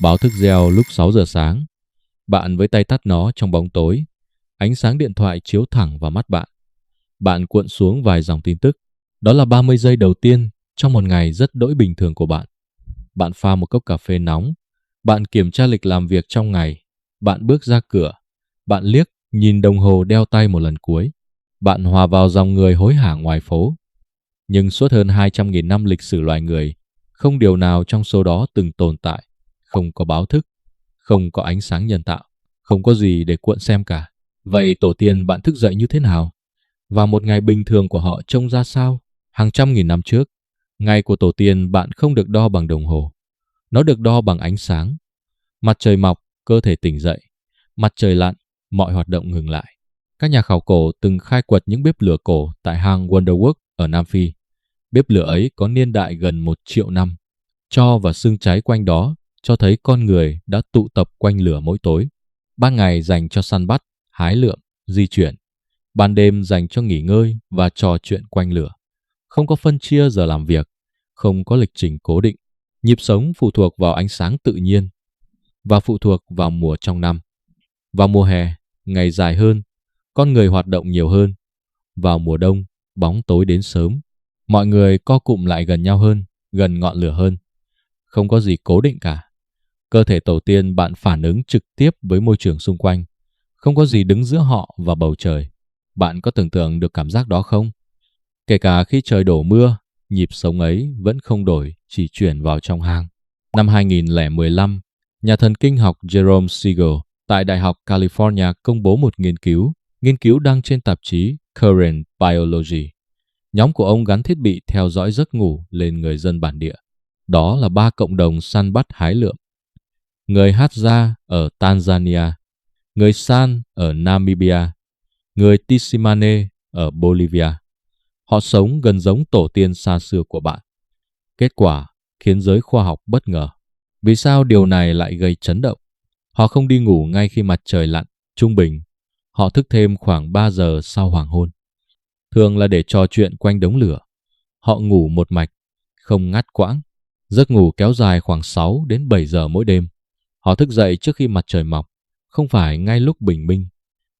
Báo thức reo lúc 6 giờ sáng. Bạn với tay tắt nó trong bóng tối. Ánh sáng điện thoại chiếu thẳng vào mắt bạn. Bạn cuộn xuống vài dòng tin tức. Đó là 30 giây đầu tiên trong một ngày rất đỗi bình thường của bạn. Bạn pha một cốc cà phê nóng. Bạn kiểm tra lịch làm việc trong ngày. Bạn bước ra cửa. Bạn liếc nhìn đồng hồ đeo tay một lần cuối. Bạn hòa vào dòng người hối hả ngoài phố. Nhưng suốt hơn 200.000 năm lịch sử loài người, không điều nào trong số đó từng tồn tại. Không có báo thức, không có ánh sáng nhân tạo, không có gì để cuộn xem cả. Vậy tổ tiên bạn thức dậy như thế nào? Và một ngày bình thường của họ trông ra sao? Hàng trăm nghìn năm trước, ngày của tổ tiên bạn không được đo bằng đồng hồ. Nó được đo bằng ánh sáng. Mặt trời mọc, cơ thể tỉnh dậy. Mặt trời lặn, mọi hoạt động ngừng lại. Các nhà khảo cổ từng khai quật những bếp lửa cổ tại hang Wonderwork ở Nam Phi. Bếp lửa ấy có niên đại gần 1 triệu năm. Tro và sương cháy quanh đó cho thấy con người đã tụ tập quanh lửa mỗi tối. Ban ngày dành cho săn bắt, hái lượm, di chuyển. Ban đêm dành cho nghỉ ngơi và trò chuyện quanh lửa. Không có phân chia giờ làm việc, không có lịch trình cố định. Nhịp sống phụ thuộc vào ánh sáng tự nhiên và phụ thuộc vào mùa trong năm. Vào mùa hè, ngày dài hơn, con người hoạt động nhiều hơn. Vào mùa đông, bóng tối đến sớm. Mọi người co cụm lại gần nhau hơn, gần ngọn lửa hơn. Không có gì cố định cả. Cơ thể tổ tiên bạn phản ứng trực tiếp với môi trường xung quanh. Không có gì đứng giữa họ và bầu trời. Bạn có tưởng tượng được cảm giác đó không? Kể cả khi trời đổ mưa, nhịp sống ấy vẫn không đổi, chỉ chuyển vào trong hang. Năm 2015, nhà thần kinh học Jerome Siegel tại Đại học California công bố một nghiên cứu đăng trên tạp chí Current Biology. Nhóm của ông gắn thiết bị theo dõi giấc ngủ lên người dân bản địa. Đó là 3 cộng đồng săn bắt hái lượm. Người Hadza ở Tanzania, người San ở Namibia, người Tisimane ở Bolivia. Họ sống gần giống tổ tiên xa xưa của bạn. Kết quả khiến giới khoa học bất ngờ. Vì sao điều này lại gây chấn động? Họ không đi ngủ ngay khi mặt trời lặn, trung bình. Họ thức thêm khoảng 3 giờ sau hoàng hôn. Thường là để trò chuyện quanh đống lửa. Họ ngủ một mạch, không ngắt quãng. Giấc ngủ kéo dài khoảng 6 đến 7 giờ mỗi đêm. Họ thức dậy trước khi mặt trời mọc, không phải ngay lúc bình minh.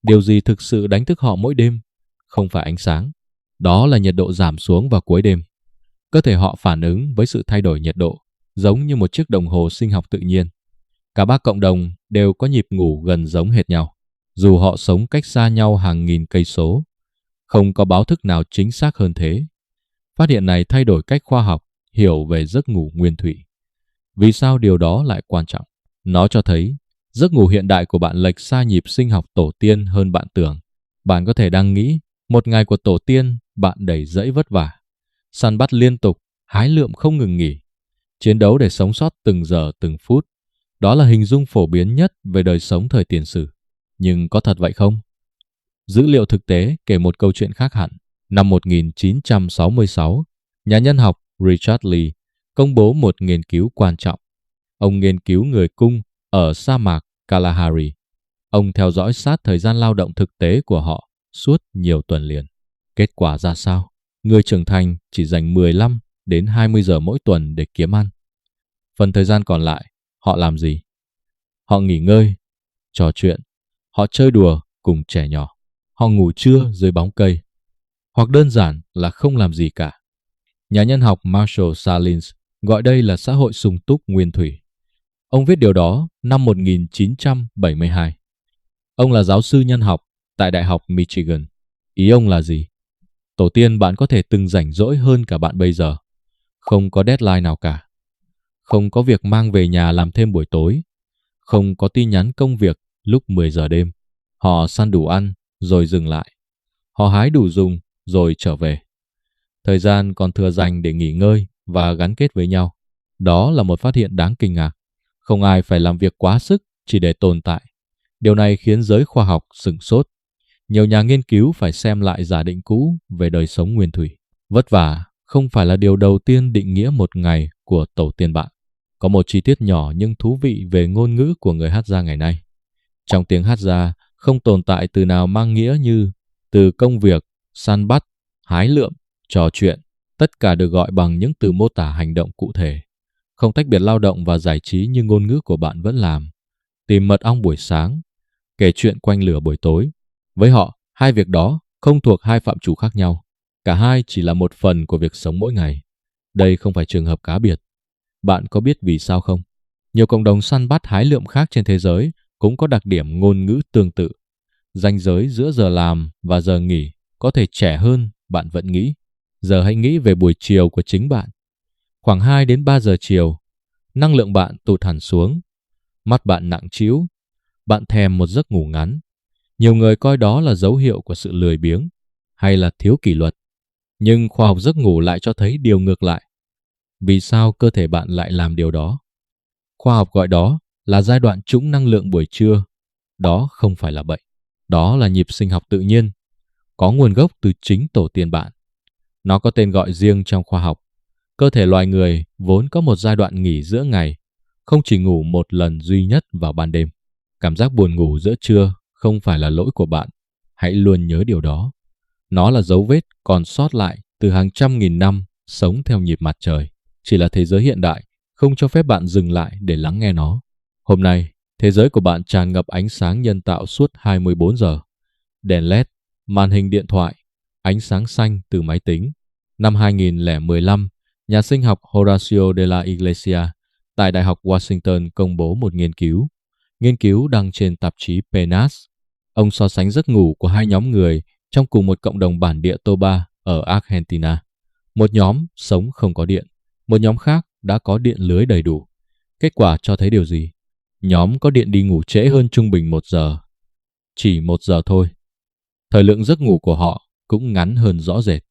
Điều gì thực sự đánh thức họ mỗi đêm? Không phải ánh sáng. Đó là nhiệt độ giảm xuống vào cuối đêm. Cơ thể họ phản ứng với sự thay đổi nhiệt độ, giống như một chiếc đồng hồ sinh học tự nhiên. Cả 3 cộng đồng đều có nhịp ngủ gần giống hệt nhau, dù họ sống cách xa nhau hàng nghìn cây số. Không có báo thức nào chính xác hơn thế. Phát hiện này thay đổi cách khoa học hiểu về giấc ngủ nguyên thủy. Vì sao điều đó lại quan trọng? Nó cho thấy giấc ngủ hiện đại của bạn lệch xa nhịp sinh học tổ tiên hơn bạn tưởng. Bạn có thể đang nghĩ một ngày của tổ tiên bạn đầy dẫy vất vả, săn bắt liên tục, hái lượm không ngừng nghỉ, chiến đấu để sống sót từng giờ từng phút. Đó là hình dung phổ biến nhất về đời sống thời tiền sử. Nhưng có thật vậy không? Dữ liệu thực tế kể một câu chuyện khác hẳn. Năm 1966, nhà nhân học Richard Lee công bố một nghiên cứu quan trọng. Ông nghiên cứu người cung ở sa mạc Kalahari. Ông theo dõi sát thời gian lao động thực tế của họ suốt nhiều tuần liền. Kết quả ra sao? Người trưởng thành chỉ dành 15 đến 20 giờ mỗi tuần để kiếm ăn. Phần thời gian còn lại, họ làm gì? Họ nghỉ ngơi, trò chuyện, họ chơi đùa cùng trẻ nhỏ, họ ngủ trưa dưới bóng cây, hoặc đơn giản là không làm gì cả. Nhà nhân học Marshall Salins gọi đây là xã hội sung túc nguyên thủy. Ông viết điều đó năm 1972. Ông là giáo sư nhân học tại Đại học Michigan. Ý ông là gì? Tổ tiên bạn có thể từng rảnh rỗi hơn cả bạn bây giờ. Không có deadline nào cả. Không có việc mang về nhà làm thêm buổi tối. Không có tin nhắn công việc lúc 10 giờ đêm. Họ săn đủ ăn rồi dừng lại. Họ hái đủ dùng rồi trở về. Thời gian còn thừa dành để nghỉ ngơi và gắn kết với nhau. Đó là một phát hiện đáng kinh ngạc. Không ai phải làm việc quá sức chỉ để tồn tại. Điều này khiến giới khoa học sửng sốt. Nhiều nhà nghiên cứu phải xem lại giả định cũ về đời sống nguyên thủy. Vất vả không phải là điều đầu tiên định nghĩa một ngày của tổ tiên bạn. Có một chi tiết nhỏ nhưng thú vị về ngôn ngữ của người Hadza ngày nay. Trong tiếng Hadza không tồn tại từ nào mang nghĩa như từ công việc, săn bắt, hái lượm, trò chuyện. Tất cả được gọi bằng những từ mô tả hành động cụ thể. Không tách biệt lao động và giải trí như ngôn ngữ của bạn vẫn làm. Tìm mật ong buổi sáng, kể chuyện quanh lửa buổi tối. Với họ, hai việc đó không thuộc hai phạm trù khác nhau. Cả hai chỉ là một phần của việc sống mỗi ngày. Đây không phải trường hợp cá biệt. Bạn có biết vì sao không? Nhiều cộng đồng săn bắt hái lượm khác trên thế giới cũng có đặc điểm ngôn ngữ tương tự. Ranh giới giữa giờ làm và giờ nghỉ có thể trẻ hơn bạn vẫn nghĩ. Giờ hãy nghĩ về buổi chiều của chính bạn. Khoảng 2 đến 3 giờ chiều, năng lượng bạn tụt hẳn xuống, mắt bạn nặng trĩu, bạn thèm một giấc ngủ ngắn. Nhiều người coi đó là dấu hiệu của sự lười biếng hay là thiếu kỷ luật. Nhưng khoa học giấc ngủ lại cho thấy điều ngược lại. Vì sao cơ thể bạn lại làm điều đó? Khoa học gọi đó là giai đoạn trũng năng lượng buổi trưa. Đó không phải là bệnh. Đó là nhịp sinh học tự nhiên, có nguồn gốc từ chính tổ tiên bạn. Nó có tên gọi riêng trong khoa học. Cơ thể loài người vốn có một giai đoạn nghỉ giữa ngày, không chỉ ngủ một lần duy nhất vào ban đêm. Cảm giác buồn ngủ giữa trưa không phải là lỗi của bạn. Hãy luôn nhớ điều đó. Nó là dấu vết còn sót lại từ hàng trăm nghìn năm sống theo nhịp mặt trời. Chỉ là thế giới hiện đại không cho phép bạn dừng lại để lắng nghe nó. Hôm nay, thế giới của bạn tràn ngập ánh sáng nhân tạo suốt 24 giờ. Đèn LED, màn hình điện thoại, ánh sáng xanh từ máy tính. Năm 2015, nhà sinh học Horacio de la Iglesia tại Đại học Washington công bố một nghiên cứu. Nghiên cứu đăng trên tạp chí PNAS. Ông so sánh giấc ngủ của hai nhóm người trong cùng một cộng đồng bản địa Toba ở Argentina. Một nhóm sống không có điện, một nhóm khác đã có điện lưới đầy đủ. Kết quả cho thấy điều gì? Nhóm có điện đi ngủ trễ hơn trung bình 1 giờ. Chỉ 1 giờ thôi. Thời lượng giấc ngủ của họ cũng ngắn hơn rõ rệt.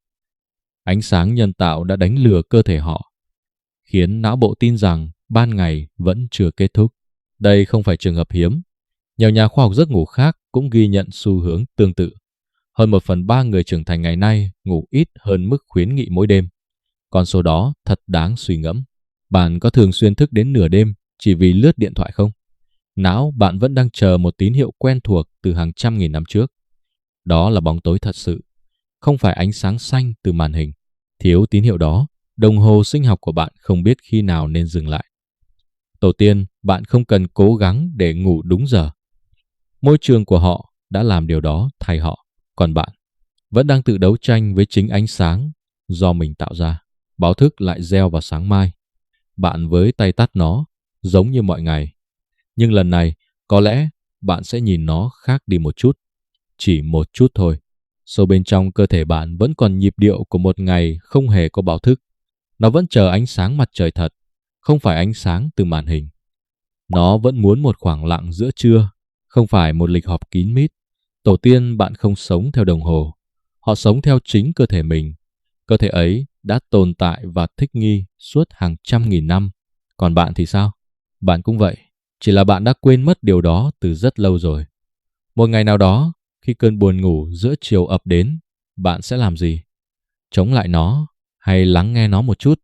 Ánh sáng nhân tạo đã đánh lừa cơ thể họ, khiến não bộ tin rằng ban ngày vẫn chưa kết thúc. Đây không phải trường hợp hiếm. Nhiều nhà khoa học giấc ngủ khác cũng ghi nhận xu hướng tương tự. Hơn 1/3 người trưởng thành ngày nay ngủ ít hơn mức khuyến nghị mỗi đêm. Con số đó thật đáng suy ngẫm. Bạn có thường xuyên thức đến nửa đêm chỉ vì lướt điện thoại không? Não bạn vẫn đang chờ một tín hiệu quen thuộc từ hàng trăm nghìn năm trước. Đó là bóng tối thật sự, không phải ánh sáng xanh từ màn hình. Thiếu tín hiệu đó, đồng hồ sinh học của bạn không biết khi nào nên dừng lại. Tổ tiên, bạn không cần cố gắng để ngủ đúng giờ. Môi trường của họ đã làm điều đó thay họ. Còn bạn vẫn đang tự đấu tranh với chính ánh sáng do mình tạo ra. Báo thức lại reo vào sáng mai. Bạn với tay tắt nó, giống như mọi ngày. Nhưng lần này, có lẽ bạn sẽ nhìn nó khác đi một chút. Chỉ một chút thôi. Sâu bên trong cơ thể bạn vẫn còn nhịp điệu của một ngày không hề có báo thức. Nó vẫn chờ ánh sáng mặt trời thật, không phải ánh sáng từ màn hình. Nó vẫn muốn một khoảng lặng giữa trưa, không phải một lịch họp kín mít. Tổ tiên bạn không sống theo đồng hồ. Họ sống theo chính cơ thể mình. Cơ thể ấy đã tồn tại và thích nghi suốt hàng trăm nghìn năm. Còn bạn thì sao? Bạn cũng vậy. Chỉ là bạn đã quên mất điều đó từ rất lâu rồi. Một ngày nào đó, khi cơn buồn ngủ giữa chiều ập đến, bạn sẽ làm gì? Chống lại nó hay lắng nghe nó một chút?